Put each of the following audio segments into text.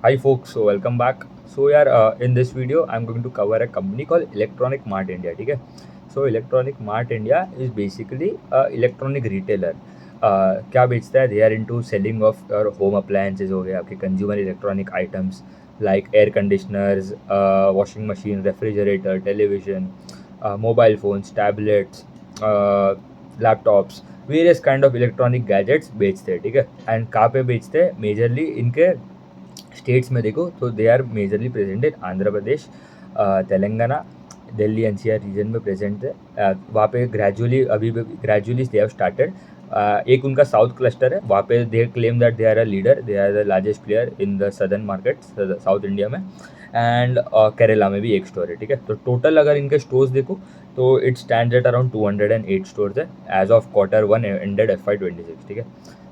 Hi folks, so welcome back. So यार in this video I'm going to cover a company called Electronic Mart India. ठीक है. So Electronic Mart India is basically a electronic retailer. क्या बेचता है? They are into selling of home appliances हो गए, आपके consumer electronic items like air conditioners, washing machine, refrigerator, television, mobile phones, tablets, laptops, various kind of electronic gadgets बेचते हैं. ठीक है. एंड कहाँ पे बेचते हैं? मेजरली इनके स्टेट्स में देखो तो they are majorly present in Andhra Pradesh, Telangana, Delhi NCR region में प्रेजेंट है. वहाँ पे ग्रेजुअली अभी ग्रेजुअली दे हैव स्टार्टेड. एक उनका साउथ क्लस्टर है, वहाँ पे they claim that they are a leader, they are the largest player in the southern market south India में. एंड केरला में भी एक स्टोर है. ठीक है. तो टोटल अगर इनके स्टोर्स देखो तो it stand at around 208 stores है as of Q1 ended FY26. ठीक है.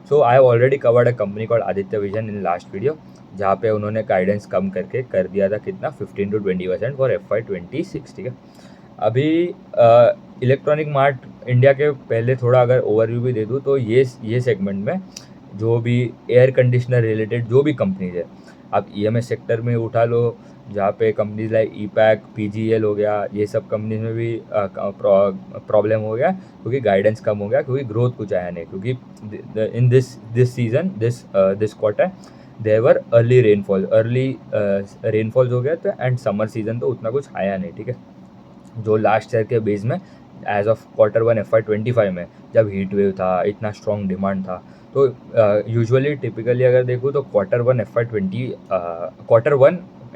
So I have already covered a company called Aditya Vision in last video, जहाँ पे उन्होंने गाइडेंस कम करके कर दिया था कितना 15 to 20% फॉर FY26. ठीक है. अभी इलेक्ट्रॉनिक मार्ट इंडिया के पहले थोड़ा अगर ओवरव्यू भी दे दूँ तो ये सेगमेंट में जो भी एयर कंडीशनर रिलेटेड जो भी कंपनीज है, आप EMS सेक्टर में उठा लो, जहाँ पे कंपनीज लाइक ईपैक, PGL हो गया, ये सब कंपनीज में भी प्रॉब्लम हो गया क्योंकि गाइडेंस कम हो गया, क्योंकि ग्रोथ कुछ आया नहीं, क्योंकि in this season this quarter there were early rainfalls हो गया था एंड समर सीजन तो उतना कुछ आया नहीं. ठीक है. जो लास्ट ईयर के बेस में एज ऑफ Q1 FY25 में जब हीट वेव था, इतना स्ट्रॉन्ग डिमांड था, तो यूजुअली टिपिकली अगर देखूँ तो Q1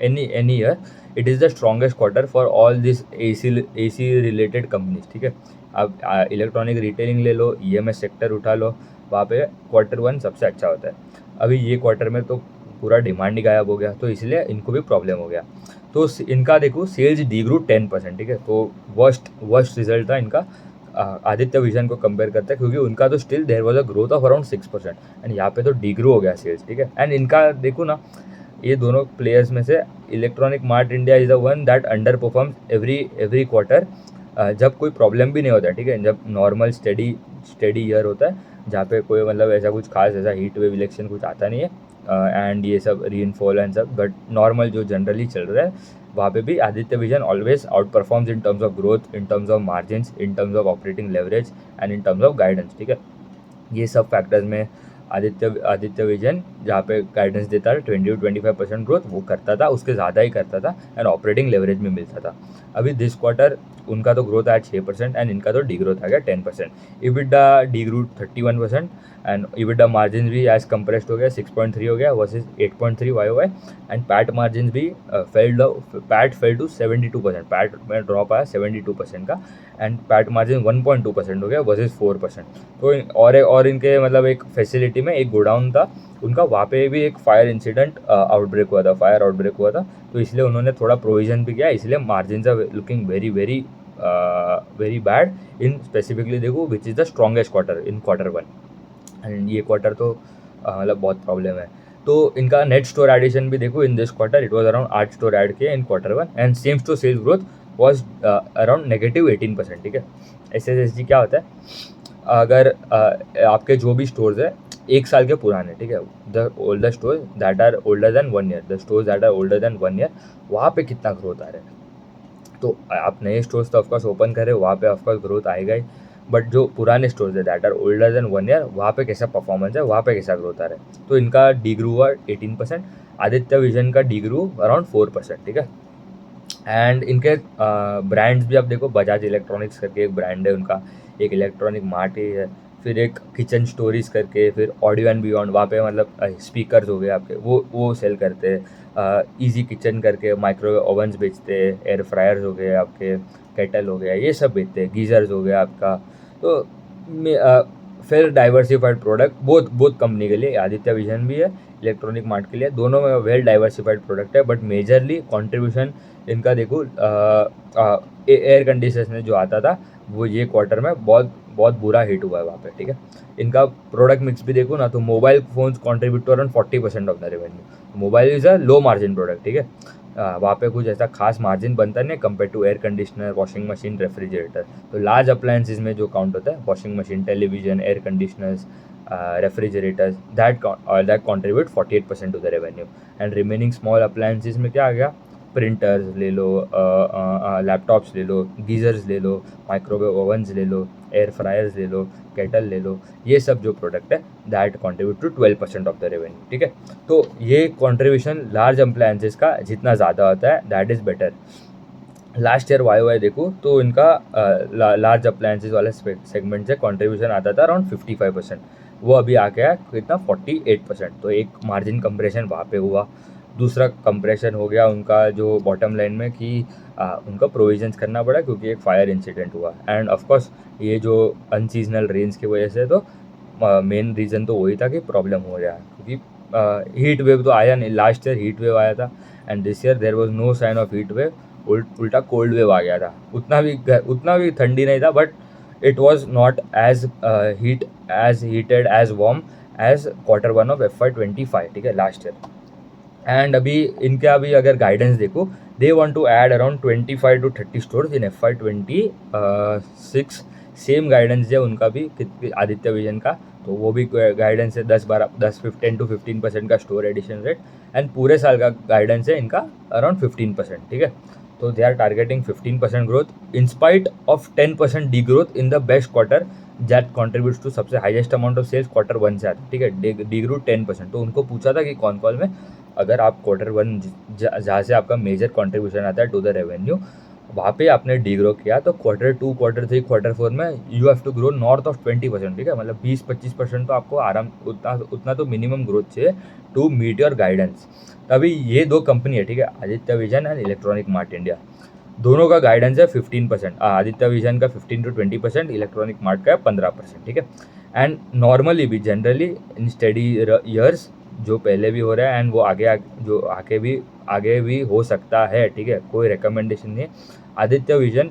any year it is the strongest quarter for all this AC related companies. ठीक है. अब इलेक्ट्रॉनिक रिटेलिंग ले लो, EMS सेक्टर उठा लो, वहाँ पे Q1 सबसे अच्छा होता है. अभी ये क्वार्टर में तो पूरा डिमांड ही गायब हो गया, तो इसलिए इनको भी प्रॉब्लम हो गया. तो इनका देखो सेल्स डीग्रू 10%. ठीक है. तो वर्स्ट रिजल्ट था इनका आदित्य विजन को कंपेयर करता है, क्योंकि उनका तो still there was a growth of around 6% and यहाँ पे तो डीग्रू हो गया सेल्स. ठीक है. एंड इनका देखो ना, ये दोनों प्लेयर्स में से electronic mart India is the one that under performs every quarter, जब कोई प्रॉब्लम भी नहीं होता है. ठीक है. जब नॉर्मल स्टेडी ईयर होता है, जहाँ पे कोई मतलब ऐसा कुछ खास ऐसा हीट वेव इलेक्शन कुछ आता नहीं है एंड ये सब रेनफॉल एंड सब, बट नॉर्मल जो जनरली चल रहा है, वहाँ पे भी Aditya vision always out performs in terms of growth, in terms of margins, in terms of operating leverage and in terms of guidance. ठीक है. ये सब फैक्टर्स में आदित्य विजन जहाँ पे गाइडेंस देता है 20 to 25% ग्रोथ, वो करता था, उसके ज़्यादा ही करता था एंड ऑपरेटिंग लेवरेज में मिलता था. अभी दिस क्वार्टर उनका तो ग्रोथ आया 6% एंड इनका तो डी ग्रोथ आ गया 10%. EBITDA degrew 31% and EBITDA margin भी एज कंप्रेस्ड हो गया, 6.3 हो गया versus 8.3 YOY. And PAT margin भी फेल टू 72%. पैट में ड्रॉप आया 72% का एंड पैट मार्जिन 1.2% हो गया वर्सेज 4%. तो और इनके मतलब एक फैसिलिटी में एक गोडाउन था उनका, वहाँ पे भी एक फायर इंसिडेंट फायर आउटब्रेक हुआ था, तो इसलिए उन्होंने थोड़ा प्रोविजन भी किया, इसलिए margin are looking very very very bad in specifically देखो which is the strongest quarter in Q1 and ये क्वार्टर तो मतलब बहुत प्रॉब्लम है. तो इनका नेट स्टोर एडिशन भी देखो, in this quarter it was around 8 store add किए इन Q1 and same store sales growth was around -18%. ठीक है. SSSG क्या होता है? अगर आपके जो भी स्टोर्स है 1 साल के पुराने, ठीक है, the older store that are older than 1 year, the stores that are older than 1 year, वहाँ पे कितना ग्रोथ आ रहा है. तो आप नए स्टोर्स तो ऑफकोर्स ओपन करें, वहाँ पे ऑफकोर्स ग्रोथ आएगा ही, बट जो पुराने स्टोर्स है that are older than 1 year, वहाँ पे कैसा परफॉर्मेंस है, वहाँ पे कैसा ग्रोथ आ रहा है. तो इनका डी ग्रू हुआ 18%, आदित्य विजन का डी ग्रू अराउंड 4%. ठीक है. एंड इनके ब्रांड्स भी आप देखो, बजाज इलेक्ट्रॉनिक्स करके एक ब्रांड है उनका, एक इलेक्ट्रॉनिक मार्ट ही है, फिर एक किचन स्टोरीज करके, फिर ऑडियो एंड बियॉन्ड, वहाँ पे मतलब स्पीकर्स हो गए आपके, वो सेल करते हैं. इजी किचन करके माइक्रोवेव ओवन्स बेचते हैं, एयर फ्रायर्स हो गए आपके, केटल हो गया, ये सब बेचते हैं, गीजर्स हो गया आपका. तो फिर diversified product both both company के लिए, आदित्य विजन भी है, इलेक्ट्रॉनिक मार्ट के लिए, दोनों में वेल डाइवर्सिफाइड प्रोडक्ट है, बट मेजरली कॉन्ट्रीब्यूशन इनका देखो एयर कंडीशनर में जो आता था वो ये क्वार्टर में बहुत बहुत बुरा हिट हुआ है वहाँ पे. ठीक है. इनका प्रोडक्ट मिक्स भी देखो ना, तो mobile phones contribute to around 40% of the revenue. Mobile is a low margin product. ठीक है. वहाँ पे कुछ ऐसा खास मार्जिन बनता नहीं compare to air conditioner, washing machine, refrigerator. तो लार्ज अप्लायंसेज में जो काउंट होता है washing machine, television, air conditioners, refrigerators that contribute 48% to the revenue and remaining small appliances में क्या आ गया, प्रिंटर्स ले लो, लैपटॉप्स ले लो, गीज़र्स ले लो, माइक्रोवेव ओवन्स ले लो, एयर फ्रायर्स ले लो, केटल ले लो, ये सब जो प्रोडक्ट है that contribute to 12% of the revenue, ठीक है। तो ये कॉन्ट्रीब्यूशन लार्ज अप्लायंसेज का जितना ज़्यादा होता है that is better. Last year वाई देखो तो इनका लार्ज अप्लायंसेज वाले सेगमेंट से कॉन्ट्रीब्यूशन आता था अराउंड 55%, वो अभी आ गया कितना 48%, तो एक मार्जिन कंप्रेशन वहाँ पे हुआ। दूसरा कंप्रेशन हो गया उनका जो बॉटम लाइन में कि उनका प्रोविजंस करना पड़ा क्योंकि एक फायर इंसिडेंट हुआ, एंड ऑफ कोर्स ये जो अनसीजनल रेंज की वजह से तो मेन रीज़न तो वही था कि प्रॉब्लम हो रहा है, क्योंकि हीट वेव तो आया नहीं, लास्ट ईयर हीट वेव आया था and this year there was no sign of heat wave, उल्टा कोल्ड वेव आ गया था। उतना भी ठंडी नहीं था, but it was not as heated as warm as Q1 of FY25, ठीक है, लास्ट ईयर। एंड अभी इनका भी अगर गाइडेंस देखो, they want to add around 25 to 30 stores in FY26, same guidance है उनका भी आदित्य विजन का, तो वो भी गाइडेंस है 10 to 15% का स्टोर एडिशन रेट, एंड पूरे साल का गाइडेंस है इनका अराउंड 15%, ठीक है। तो they are targeting 15% growth in spite of 10% degrowth in the best quarter that contributes to सबसे highest amount of sales Q1 से आता है, ठीक है, डी ग्रो 10%। तो उनको पूछा था कि कौन कॉल में अगर आप Q1 जहाँ से आपका मेजर कॉन्ट्रीब्यूशन आता है टू द रेवेन्यू, वहाँ पे आपने डी ग्रो किया, तो Q2, Q3, Q4 में you have to grow north of 20%, ठीक है, मतलब 20-25% तो आपको आराम उतना तो मिनिमम ग्रोथ चाहिए टू मीट योर गाइडेंस। तभी ये दो कंपनी है, ठीक है, Aditya vision and electronic mart India, दोनों का गाइडेंस है 15%, आदित्य विजन का 15 to 20%, इलेक्ट्रॉनिक मार्ट का 15%, ठीक है। एंड नॉर्मली भी जनरली इन स्टडी ईयर्स जो पहले भी हो रहा है एंड वो आगे भी हो सकता है, ठीक है, कोई रिकमेंडेशन नहीं है। आदित्य विजन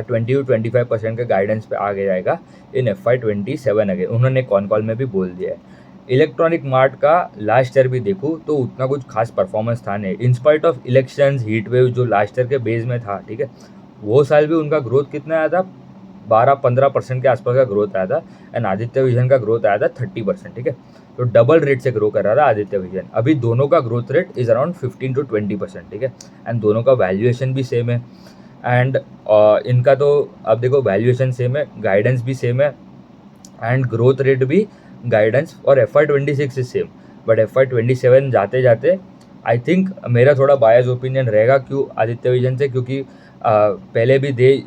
20 to 25% के गाइडेंस पे आगे जाएगा इन FY27, अगर उन्होंने कॉन कॉल में भी बोल दिया है। इलेक्ट्रॉनिक मार्ट का लास्ट ईयर भी देखूँ तो उतना कुछ खास परफॉर्मेंस था नहीं, in spite of elections, heat wave जो लास्ट ईयर के बेस में था, ठीक है, वो साल भी उनका ग्रोथ कितना आया था, 12-15% के आसपास का ग्रोथ आया था, एंड आदित्य विजन का ग्रोथ आया था 30%, ठीक है। तो डबल रेट से ग्रो कर रहा था आदित्य विजन। अभी दोनों का growth rate is around 15 to 20%, ठीक है, एंड दोनों का वैल्यूएशन भी सेम है, एंड इनका तो अब देखो वैल्यूएशन सेम है, गाइडेंस भी सेम है, एंड ग्रोथ रेट भी गाइडेंस और FY26 is same, but FY27 जाते जाते आई थिंक मेरा थोड़ा बायस ओपिनियन रहेगा क्यों आदित्य विजन से, क्योंकि पहले भी they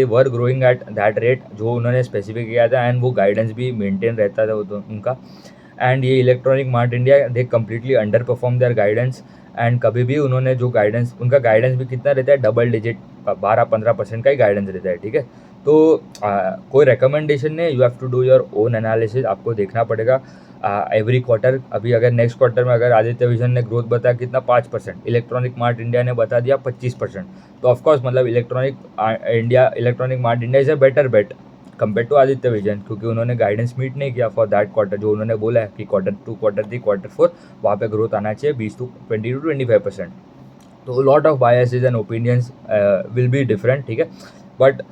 were growing at that rate जो उन्होंने स्पेसिफिक किया था, एंड वो गाइडेंस भी मेंटेन रहता था उनका। एंड ये electronic mart India they completely underperform their guidance, and कभी भी उन्होंने जो गाइडेंस, उनका गाइडेंस भी कितना रहता है, डबल डिजिट 12-15% का ही गाइडेंस रहता है, ठीक है। तो कोई रिकमेंडेशन नहीं, you have to do your own analysis, आपको देखना पड़ेगा एवरी क्वार्टर। अभी अगर नेक्स्ट क्वार्टर में अगर आदित्य विजन ने ग्रोथ बताया कितना 5%, इलेक्ट्रॉनिक मार्ट इंडिया ने बता दिया 25%, तो ऑफकोर्स मतलब electronic mart India is a better bet compare to Aditya Vision, क्योंकि उन्होंने गाइडेंस मीट नहीं किया फॉर दैट क्वार्टर, जो उन्होंने बोला है कि Q2, Q3, Q4 वहाँ पे ग्रोथ आना चाहिए 20 to 25%। तो lot of biases and opinions will be different, ठीक है, बट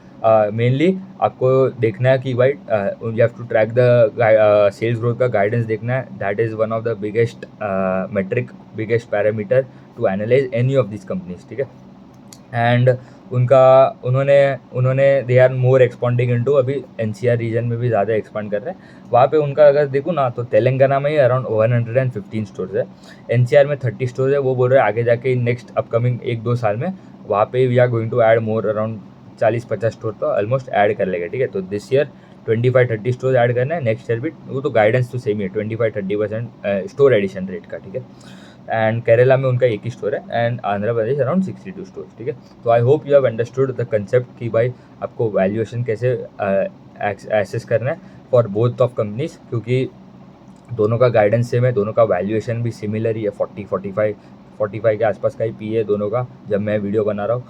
मेनली आपको देखना है कि भाई you have to track the sales growth का गाइडेंस देखना है, that is one of the biggest biggest parameter to analyse any of this companies, ठीक है। एंड उन्होंने they are more expanding into, अभी NCR रीजन में भी ज़्यादा एक्सपांड कर रहे हैं। वहाँ पे उनका अगर देखूँ ना तो तेलंगाना में ही अराउंड 115 स्टोर्स है, NCR में 30 स्टोर्स है। वो बोल रहे हैं आगे जाके नेक्स्ट अपकमिंग 1-2 साल में वहाँ पे we are going to add more around 40-50 store तो ऑलमोस्ट ऐड कर लेगा, ठीक है। तो दिस ईयर 25-30 स्टोर ऐड करना है, नेक्स्ट ईयर भी वो तो गाइडेंस तो सेम ही है 25-30% स्टोर एडिशन रेट का, ठीक है। एंड केरला में उनका एक ही स्टोर है, and Andhra Pradesh around 62 store, ठीक है। तो I hope you have understood the concept कि भाई आपको वैल्यूएशन कैसे एसेस करना है फॉर बोथ ऑफ कंपनीज, क्योंकि दोनों का गाइडेंस सेम है, दोनों का वैल्यूएशन भी सिमिलर ही है, 40-45 45 के आसपास का ही पी है दोनों का जब मैं वीडियो बना रहा हूँ।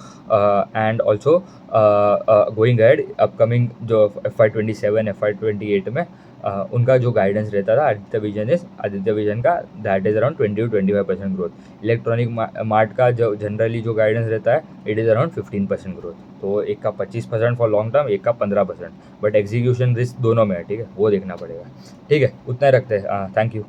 And also going add upcoming जो FY 27 FY 28 में उनका जो गाइडेंस रहता था आदित्य विजन का, that is around 20 to 25% growth. Electronic mart का जो जनरली जो गाइडेंस रहता है इट इज़ अराउंड 15% ग्रोथ। तो एक का 25% फॉर लॉन्ग टर्म, एक का 15%, बट एग्जीक्यूशन रिस्क दोनों में है, ठीक है, वो देखना पड़ेगा। ठीक है, उतना ही रखते हैं। Thank you.